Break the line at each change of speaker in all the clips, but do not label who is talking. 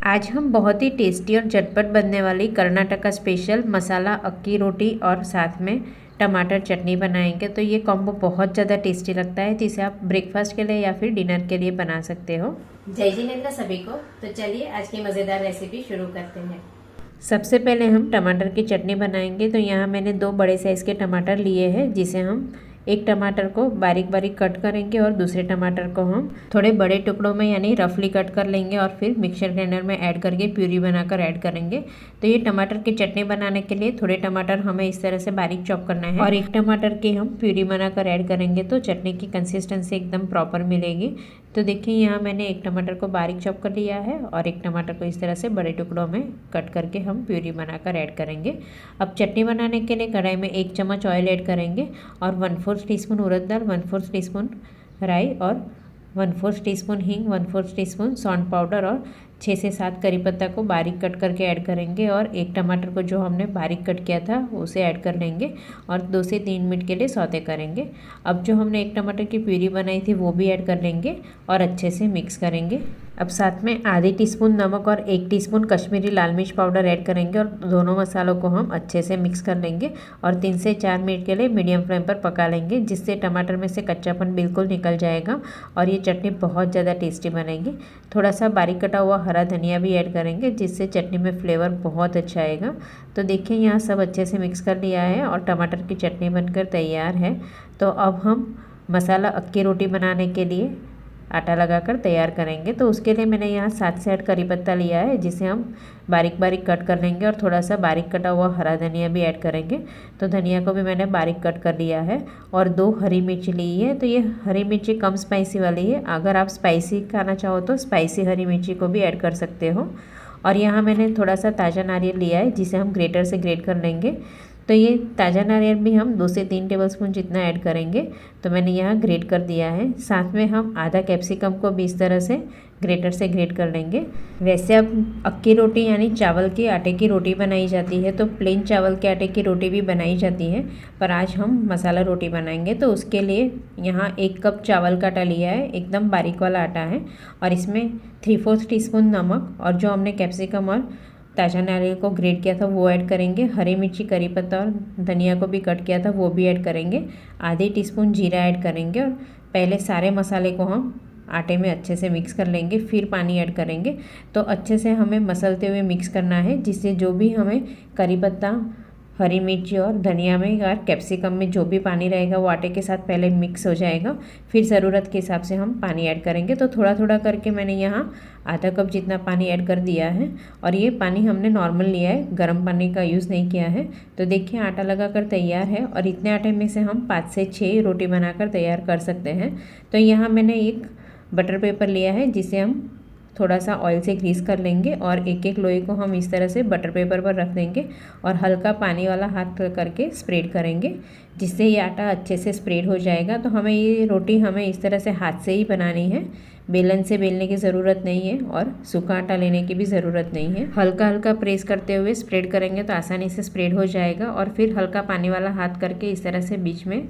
आज हम बहुत ही टेस्टी और झटपट बनने वाली कर्नाटका स्पेशल मसाला अक्की रोटी और साथ में टमाटर चटनी बनाएंगे। तो ये कॉम्बो बहुत ज़्यादा टेस्टी लगता है, जिसे आप ब्रेकफास्ट के लिए या फिर डिनर के लिए बना सकते हो।
जय जिनेंद्र सभी को। तो चलिए आज की मज़ेदार रेसिपी शुरू करते हैं।
सबसे पहले हम टमाटर की चटनी बनाएंगे। तो यहाँ मैंने 2 बड़े साइज़ के टमाटर लिए हैं, जिसे हम एक टमाटर को बारीक बारीक कट करेंगे और दूसरे टमाटर को हम थोड़े बड़े टुकड़ों में यानी रफली कट कर लेंगे और फिर मिक्सर ग्राइंडर में ऐड करके प्यूरी बनाकर ऐड करेंगे। तो ये टमाटर की चटनी बनाने के लिए थोड़े टमाटर हमें इस तरह से बारीक चॉप करना है और एक टमाटर की हम प्यूरी बनाकर ऐड करेंगे तो चटनी की कंसिस्टेंसी एकदम प्रॉपर मिलेगी। तो देखिए यहाँ मैंने एक टमाटर को बारीक चॉप कर लिया है और एक टमाटर को इस तरह से बड़े टुकड़ों में कट करके हम प्यूरी बनाकर ऐड करेंगे। अब चटनी बनाने के लिए कढ़ाई में 1 चम्मच ऑयल ऐड करेंगे और 1/4 टीस्पून उड़द दाल, 1/4 टीस्पून राई और 1/4 टीस्पून हींग, 1/4 टीस्पून सौंठ पाउडर और 6 से 7 करी पत्ता को बारीक कट करके ऐड करेंगे और एक टमाटर को जो हमने बारीक कट किया था उसे ऐड कर लेंगे और 2 से 3 मिनट के लिए सौते करेंगे। अब जो हमने एक टमाटर की प्यूरी बनाई थी वो भी ऐड कर लेंगे और अच्छे से मिक्स करेंगे। अब साथ में आधी टीस्पून नमक और 1 टीस्पून कश्मीरी लाल मिर्च पाउडर ऐड करेंगे और दोनों मसालों को हम अच्छे से मिक्स कर लेंगे और 3 से 4 मिनट के लिए मीडियम फ्लेम पर पका लेंगे, जिससे टमाटर में से कच्चापन बिल्कुल निकल जाएगा और ये चटनी बहुत ज़्यादा टेस्टी बनेगी। थोड़ा सा बारीक कटा हुआ हरा धनिया भी ऐड करेंगे, जिससे चटनी में फ्लेवर बहुत अच्छा आएगा। तो देखिए यहाँ सब अच्छे से मिक्स कर लिया है और टमाटर की चटनी बनकर तैयार है। तो अब हम मसाला अक्की रोटी बनाने के लिए आटा लगाकर तैयार करेंगे। तो उसके लिए मैंने यहाँ 7 से 8 करी पत्ता लिया है, जिसे हम बारीक बारीक कट कर लेंगे और थोड़ा सा बारीक कटा हुआ हरा धनिया भी ऐड करेंगे। तो धनिया को भी मैंने बारीक कट कर लिया है और 2 हरी मिर्ची ली है। तो ये हरी मिर्ची कम स्पाइसी वाली है, अगर आप स्पाइसी खाना चाहो तो स्पाइसी हरी मिर्ची को भी ऐड कर सकते हो। और यहाँ मैंने थोड़ा सा ताज़ा नारियल लिया है, जिसे हम ग्रेटर से ग्रेट कर लेंगे। तो ये ताज़ा नारियल भी हम 2 से 3 टेबलस्पून जितना ऐड करेंगे। तो मैंने यहाँ ग्रेट कर दिया है। साथ में हम आधा कैप्सिकम को भी इस तरह से ग्रेटर से ग्रेट कर लेंगे। वैसे अब अक्की रोटी यानी चावल के आटे की रोटी बनाई जाती है, तो प्लेन चावल के आटे की रोटी भी बनाई जाती है, पर आज हम मसाला रोटी बनाएंगे। तो उसके लिए यहाँ 1 कप चावल का आटा लिया है, एकदम बारीक वाला आटा है और इसमें 3/4 टीस्पून नमक और जो हमने कैप्सिकम और ताज़ा नारियल को ग्रेट किया था वो ऐड करेंगे। हरी मिर्ची, करी पत्ता और धनिया को भी कट किया था वो भी ऐड करेंगे। आधे टीस्पून जीरा ऐड करेंगे और पहले सारे मसाले को हम आटे में अच्छे से मिक्स कर लेंगे, फिर पानी ऐड करेंगे। तो अच्छे से हमें मसलते हुए मिक्स करना है, जिससे जो भी हमें करी पत्ता, हरी मिर्ची और धनिया में और कैप्सिकम में जो भी पानी रहेगा वो आटे के साथ पहले मिक्स हो जाएगा। फिर ज़रूरत के हिसाब से हम पानी ऐड करेंगे। तो थोड़ा थोड़ा करके मैंने यहाँ आधा कप जितना पानी ऐड कर दिया है और ये पानी हमने नॉर्मल लिया है, गर्म पानी का यूज़ नहीं किया है। तो देखिए आटा लगा कर तैयार है और इतने आटे में से हम 5 से 6 रोटी बनाकर तैयार कर सकते हैं। तो यहाँ मैंने एक बटर पेपर लिया है, जिसे हम थोड़ा सा ऑयल से ग्रीस कर लेंगे और एक एक लोई को हम इस तरह से बटर पेपर पर रख देंगे और हल्का पानी वाला हाथ करके स्प्रेड करेंगे, जिससे ये आटा अच्छे से स्प्रेड हो जाएगा। तो हमें ये रोटी हमें इस तरह से हाथ से ही बनानी है, बेलन से बेलने की ज़रूरत नहीं है और सूखा आटा लेने की भी ज़रूरत नहीं है। हल्का हल्का प्रेस करते हुए स्प्रेड करेंगे तो आसानी से स्प्रेड हो जाएगा और फिर हल्का पानी वाला हाथ करके इस तरह से बीच में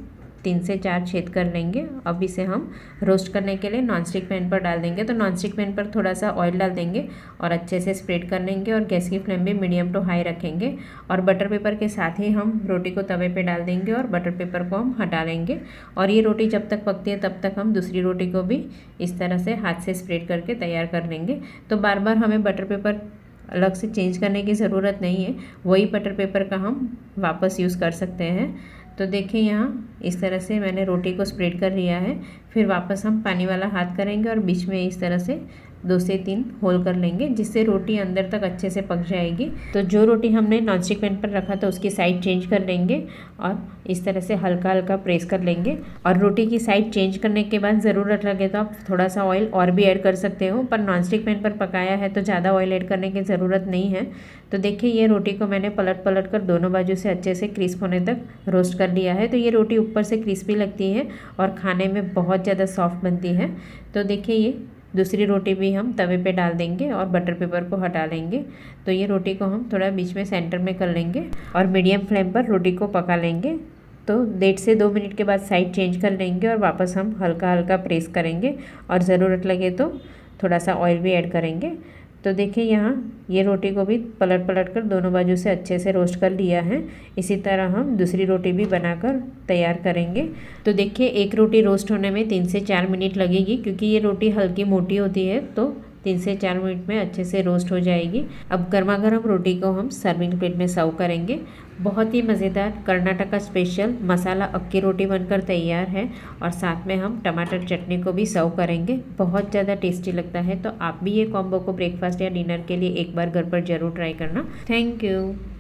3 से 4 छेद कर लेंगे। अब इसे हम रोस्ट करने के लिए नॉनस्टिक पैन पर डाल देंगे। तो नॉनस्टिक पैन पर थोड़ा सा ऑयल डाल देंगे और अच्छे से स्प्रेड कर लेंगे और गैस की फ्लेम भी मीडियम टू हाई रखेंगे और बटर पेपर के साथ ही हम रोटी को तवे पे डाल देंगे और बटर पेपर को हम हटा लेंगे। और ये रोटी जब तक पकती है तब तक हम दूसरी रोटी को भी इस तरह से हाथ से स्प्रेड करके तैयार कर लेंगे। तो बार बार हमें बटर पेपर अलग से चेंज करने की ज़रूरत नहीं है, वही बटर पेपर का हम वापस यूज़ कर सकते हैं। तो देखिए यहाँ इस तरह से मैंने रोटी को स्प्रेड कर लिया है। फिर वापस हम पानी वाला हाथ करेंगे और बीच में इस तरह से 2 से 3 होल कर लेंगे, जिससे रोटी अंदर तक अच्छे से पक जाएगी। तो जो रोटी हमने नॉनस्टिक पैन पर रखा था उसकी साइड चेंज कर लेंगे और इस तरह से हल्का हल्का प्रेस कर लेंगे और रोटी की साइड चेंज करने के बाद ज़रूरत लगे तो आप थोड़ा सा ऑयल और भी ऐड कर सकते हो, पर नॉनस्टिक पैन पर पकाया है तो ज़्यादा ऑयल ऐड करने की ज़रूरत नहीं है। तो देखिए ये रोटी को मैंने पलट पलट कर दोनों बाजू से अच्छे से क्रिस्प होने तक रोस्ट कर लिया है। तो ये रोटी ऊपर से क्रिस्पी लगती है और खाने में बहुत ज़्यादा सॉफ्ट बनती है। तो देखिए ये दूसरी रोटी भी हम तवे पे डाल देंगे और बटर पेपर को हटा लेंगे। तो ये रोटी को हम थोड़ा बीच में सेंटर में कर लेंगे और मीडियम फ्लेम पर रोटी को पका लेंगे। तो 1.5 से 2 मिनट के बाद साइड चेंज कर लेंगे और वापस हम हल्का हल्का प्रेस करेंगे और ज़रूरत लगे तो थोड़ा सा ऑयल भी ऐड करेंगे। तो देखिए यहाँ ये रोटी को भी पलट पलट कर दोनों बाजू से अच्छे से रोस्ट कर लिया है। इसी तरह हम दूसरी रोटी भी बनाकर तैयार करेंगे। तो देखिए एक रोटी रोस्ट होने में 3 से 4 मिनट लगेगी, क्योंकि ये रोटी हल्की मोटी होती है, तो 3 से 4 मिनट में अच्छे से रोस्ट हो जाएगी। अब गर्मा गर्म रोटी को हम सर्विंग प्लेट में सर्व करेंगे। बहुत ही मज़ेदार कर्नाटका स्पेशल मसाला अक्की रोटी बनकर तैयार है, और साथ में हम टमाटर चटनी को भी सर्व करेंगे। बहुत ज़्यादा टेस्टी लगता है। तो आप भी ये कॉम्बो को ब्रेकफास्ट या डिनर के लिए एक बार घर पर ज़रूर ट्राई करना। Thank you.